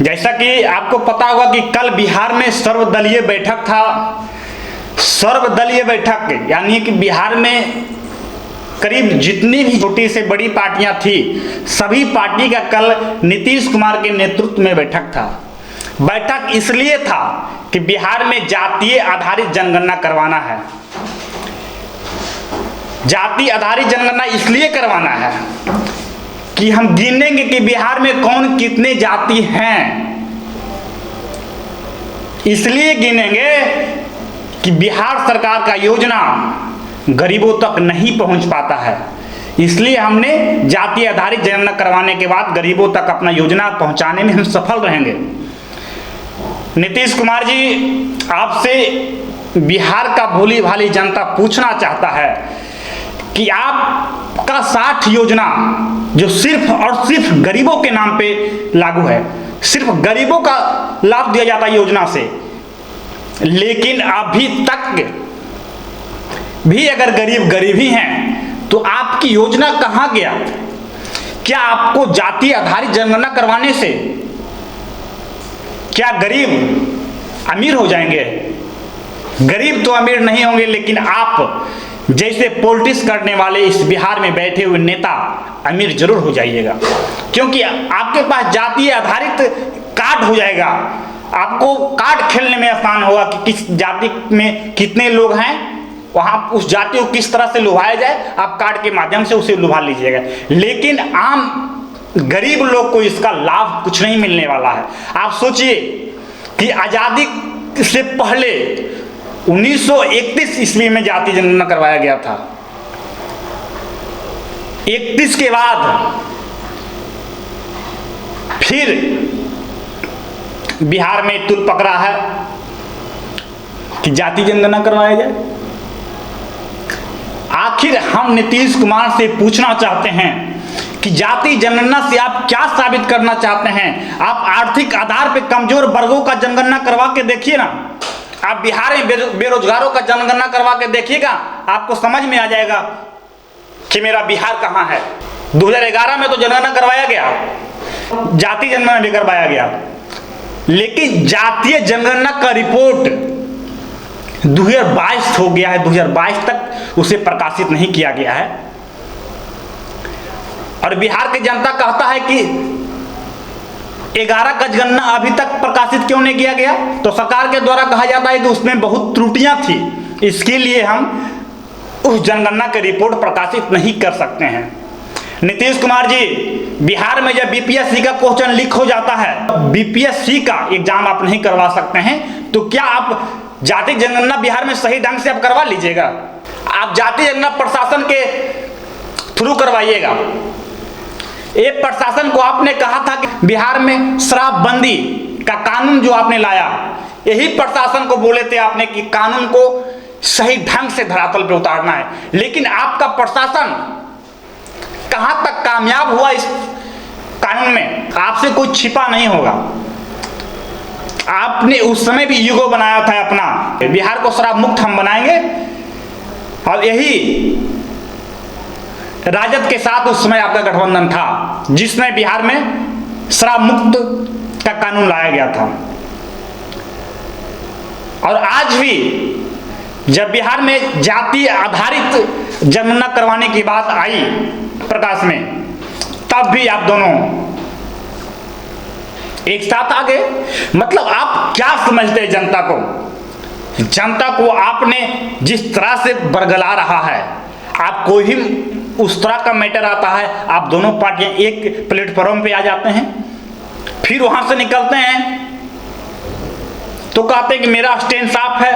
जैसा कि आपको पता होगा कि कल बिहार में सर्वदलीय बैठक था। सर्वदलीय बैठक यानी कि बिहार में करीब जितनी भी छोटी से बड़ी पार्टियां थी, सभी पार्टी का कल नीतीश कुमार के नेतृत्व में बैठक था। बैठक इसलिए था कि बिहार में जातीय आधारित जनगणना करवाना है। जाति आधारित जनगणना इसलिए करवाना है कि हम गिनेंगे कि बिहार में कौन कितने जाति हैं। इसलिए गिनेंगे कि बिहार सरकार का योजना गरीबों तक नहीं पहुंच पाता है, इसलिए हमने जाति आधारित जनगणना करवाने के बाद गरीबों तक अपना योजना पहुंचाने में हम सफल रहेंगे। नीतीश कुमार जी, आपसे बिहार का भोली भाली जनता पूछना चाहता है कि आपका 60 योजना जो सिर्फ और सिर्फ गरीबों के नाम पे लागू है, सिर्फ गरीबों का लाभ दिया जाता है योजना से, लेकिन अभी तक भी अगर गरीब ही हैं तो आपकी योजना कहां गया? क्या आपको जाति आधारित जनगणना करवाने से क्या गरीब अमीर हो जाएंगे? गरीब तो अमीर नहीं होंगे, लेकिन आप जैसे पॉलिटिक्स करने वाले इस बिहार में बैठे हुए नेता अमीर जरूर हो जाइएगा, क्योंकि आपके पास जाति आधारित कार्ड हो जाएगा। आपको कार्ड खेलने में आसान होगा कि किस जाति में कितने लोग हैं, वहां उस जाति को किस तरह से लुभाया जाए, आप कार्ड के माध्यम से उसे लुभा लीजिएगा। लेकिन आम गरीब लोग को इसका लाभ कुछ नहीं मिलने वाला है। आप सोचिए कि आजादी से पहले 1931 ईस्वी में जाति जनगणना करवाया गया था। 31 के बाद फिर बिहार में तुल पकड़ा है कि जाति जनगणना करवाया जाए। आखिर हम नीतीश कुमार से पूछना चाहते हैं कि जाति जनगणना से आप क्या साबित करना चाहते हैं? आप आर्थिक आधार पर कमजोर वर्गों का जनगणना करवा के देखिए ना। आप बिहार में बेरोजगारों का जनगणना करवा के देखिएगा, आपको समझ में आ जाएगा कि मेरा बिहार कहाँ है। 2011 में तो जनगणना करवाया गया, जाति जनगणना भी करवाया गया, लेकिन जातीय जनगणना का रिपोर्ट 2022 हो गया है, 2022 तक उसे प्रकाशित नहीं किया गया है। और बिहार की जनता कहता है कि 11 का जनगणना अभी तक प्रकाशित क्यों नहीं किया गया? तो सरकार के द्वारा कहा जाता है कि उसमें बहुत त्रुटियां थी, इसके लिए हम उस जनगणना की रिपोर्ट प्रकाशित नहीं कर सकते हैं। नीतीश कुमार जी, बिहार में जब बीपीएससी का क्वेश्चन लीक हो जाता है, बीपीएससी का एग्जाम आप नहीं करवा सकते हैं, तो क्या आप जाति जनगणना बिहार में सही ढंग से आप करवा लीजिएगा? आप जाति जनगणना प्रशासन के थ्रू करवाइएगा। एक प्रशासन को आपने कहा था कि बिहार में शराबबंदी का कानून जो आपने लाया, यही प्रशासन को बोले थे आपने कि कानून को सही ढंग से धरातल पे उतारना है, लेकिन आपका प्रशासन कहां तक कामयाब हुआ इस कानून में? आपसे कोई छिपा नहीं होगा। आपने उस समय भी ईगो बनाया था अपना, बिहार को शराब मुक्त हम बनाएंगे, और यही राजद के साथ उस समय आपका गठबंधन था, जिसमें बिहार में शराब मुक्त का कानून लाया गया था। और आज भी जब बिहार में जाति आधारित जनगणना करवाने की बात आई प्रकाश में, तब भी आप दोनों एक साथ आ गए। मतलब आप क्या समझते हैं जनता को? जनता को आपने जिस तरह से बरगला रहा है, आप कोई भी उस तरह का मैटर आता है, आप दोनों पार्टियां एक प्लेटफॉर्म पे आ जाते हैं, फिर वहां से निकलते हैं तो कहते हैं कि मेरा स्टैंड साफ है,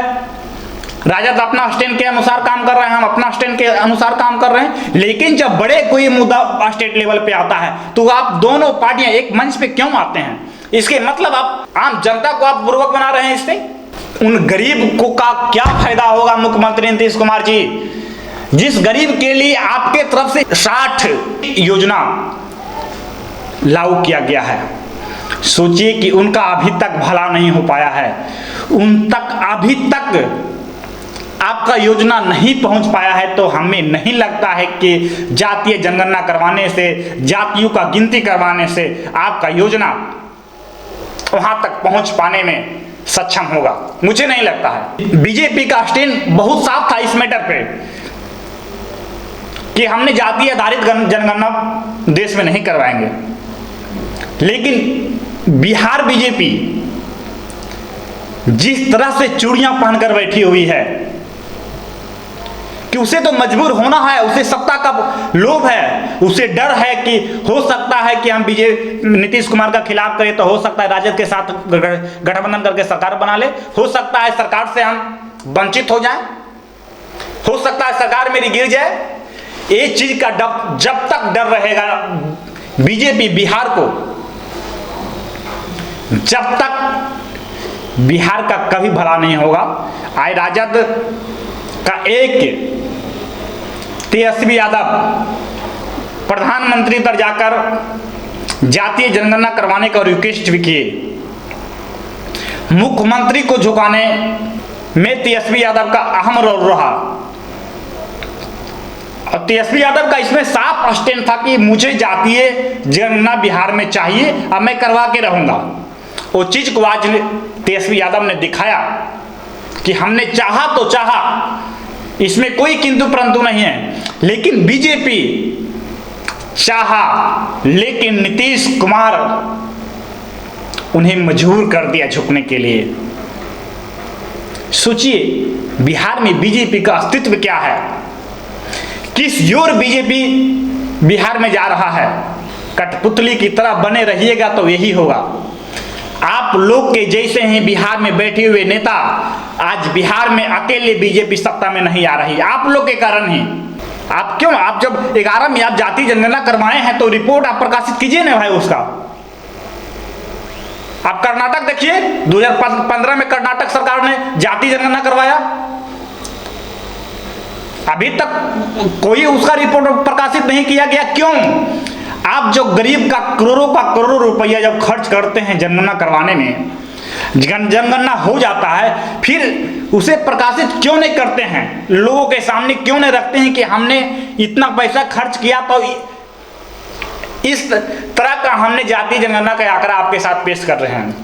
राजद अपना स्टैंड के अनुसार काम कर रहे हैं, हम अपना स्टैंड के अनुसार काम कर रहे हैं। लेकिन जब बड़े कोई मुद्दा स्टेट लेवल पे आता है तो आप दोनों पार्टियां एक मंच पे क्यों आते हैं? इसके मतलब आप आम जनता को आप बुर्बक बना रहे हैं। इससे उन गरीब को का क्या फायदा होगा? मुख्यमंत्री नीतीश कुमार जी, जिस गरीब के लिए आपके तरफ से 60 योजना लागू किया गया है, सोचिए कि उनका अभी तक भला नहीं हो पाया है, उन तक अभी तक आपका योजना नहीं पहुंच पाया है। तो हमें नहीं लगता है कि जातीय जनगणना करवाने से, जातियों का गिनती करवाने से आपका योजना वहां तक पहुंच पाने में सक्षम होगा, मुझे नहीं लगता है। बीजेपी का स्टैंड बहुत साफ था इस मैटर पे कि हमने जाति आधारित जनगणना देश में नहीं करवाएंगे, लेकिन बिहार बीजेपी जिस तरह से चूड़ियां पहनकर बैठी हुई है कि उसे तो मजबूर होना है, उसे सत्ता का लोभ है, उसे डर है कि हो सकता है कि हम नीतीश कुमार का खिलाफ करें तो हो सकता है राजद के साथ गठबंधन करके सरकार बना ले, हो सकता है सरकार से हम वंचित हो जाएं, हो सकता है सरकार मेरी गिर जाए। ये चीज का जब तक डर रहेगा बीजेपी बिहार को, जब तक बिहार का कभी भला नहीं होगा। आज राजद का एक तेजस्वी यादव प्रधानमंत्री पर जाकर जातीय जनगणना करवाने का रिक्वेस्ट भी किए, मुख्यमंत्री को झुकाने में तेजस्वी यादव का अहम रोल रहा और तेजस्वी यादव का इसमें साफ स्टैंड था कि मुझे जातीय जनगणना बिहार में चाहिए, अब मैं करवा के रहूंगा। वो चीज को आज तेजस्वी यादव ने दिखाया कि हमने चाहा तो चाहा, इसमें कोई किंतु परंतु नहीं है, लेकिन बीजेपी चाहा लेकिन नीतीश कुमार उन्हें मजबूर कर दिया झुकने के लिए। सोचिए बिहार में बीजेपी का अस्तित्व क्या है, किस योर बीजेपी बिहार में जा रहा है। कठपुतली की तरह बने रहिएगा तो यही होगा। आप लोग के जैसे ही बिहार में बैठे हुए नेता आज बिहार में अकेले बीजेपी सत्ता में नहीं आ रही, आप लोग के कारण ही। आप क्यों, आप जब 11 में आप जाति जनगणना करवाए हैं तो रिपोर्ट आप प्रकाशित कीजिए ना भाई उसका। आप कर्नाटक देखिए, 2015 में कर्नाटक सरकार ने जाति जनगणना करवाया, अभी तक कोई उसका रिपोर्ट प्रकाशित नहीं किया गया। क्यों? आप जो गरीब का करोड़ों रुपया जब खर्च करते हैं जनगणना करवाने में, जनगणना हो जाता है, फिर उसे प्रकाशित क्यों नहीं करते हैं, लोगों के सामने क्यों नहीं रखते हैं कि हमने इतना पैसा खर्च किया तो इस तरह का हमने जातीय जनगणना का आंकड़ा आपके साथ पेश कर रहे हैं।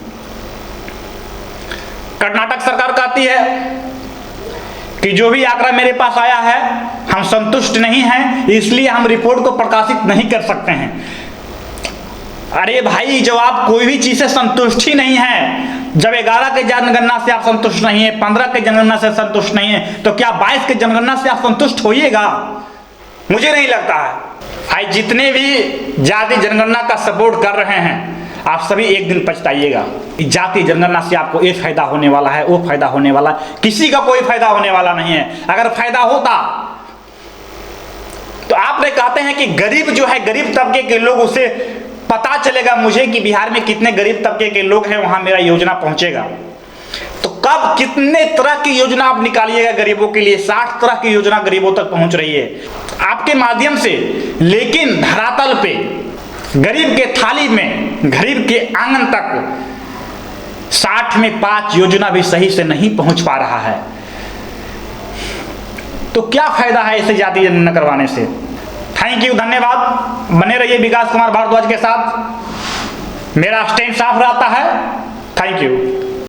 कर्नाटक सरकार कहती है कि जो भी आंकड़ा मेरे पास आया है हम संतुष्ट नहीं हैं, इसलिए हम रिपोर्ट को प्रकाशित नहीं कर सकते हैं। अरे भाई, जब आप कोई भी चीज से संतुष्ट ही नहीं है, जब 11 के जनगणना से आप संतुष्ट नहीं है, 15 के जनगणना से संतुष्ट नहीं है, तो क्या 22 के जनगणना से आप संतुष्ट होइएगा? मुझे नहीं लगता है। आज जितने भी जाति जनगणना का सपोर्ट कर रहे हैं, आप सभी एक दिन पछताइएगा। जाति जनगणना से आपको ये फायदा होने वाला है, वो फायदा होने वाला, किसी का कोई फायदा होने वाला नहीं है। अगर फायदा होता तो आपने कहते हैं कि गरीब जो है, गरीब तबके के लोग, उसे पता चलेगा मुझे कि बिहार में कितने गरीब तबके के लोग हैं, वहां मेरा योजना पहुंचेगा। तो कब कितने तरह की योजना आप निकालिएगा गरीबों के लिए? 60 तरह की योजना गरीबों तक पहुंच रही है आपके माध्यम से, लेकिन धरातल पे गरीब के थाली में, गरीब के आंगन तक 60 में 5 योजना भी सही से नहीं पहुंच पा रहा है। तो क्या फायदा है इसे जाति जनगणना करवाने से? थैंक यू, धन्यवाद। बने रहिए विकास कुमार भारद्वाज के साथ, मेरा स्टैंड साफ रहता है। Thank you.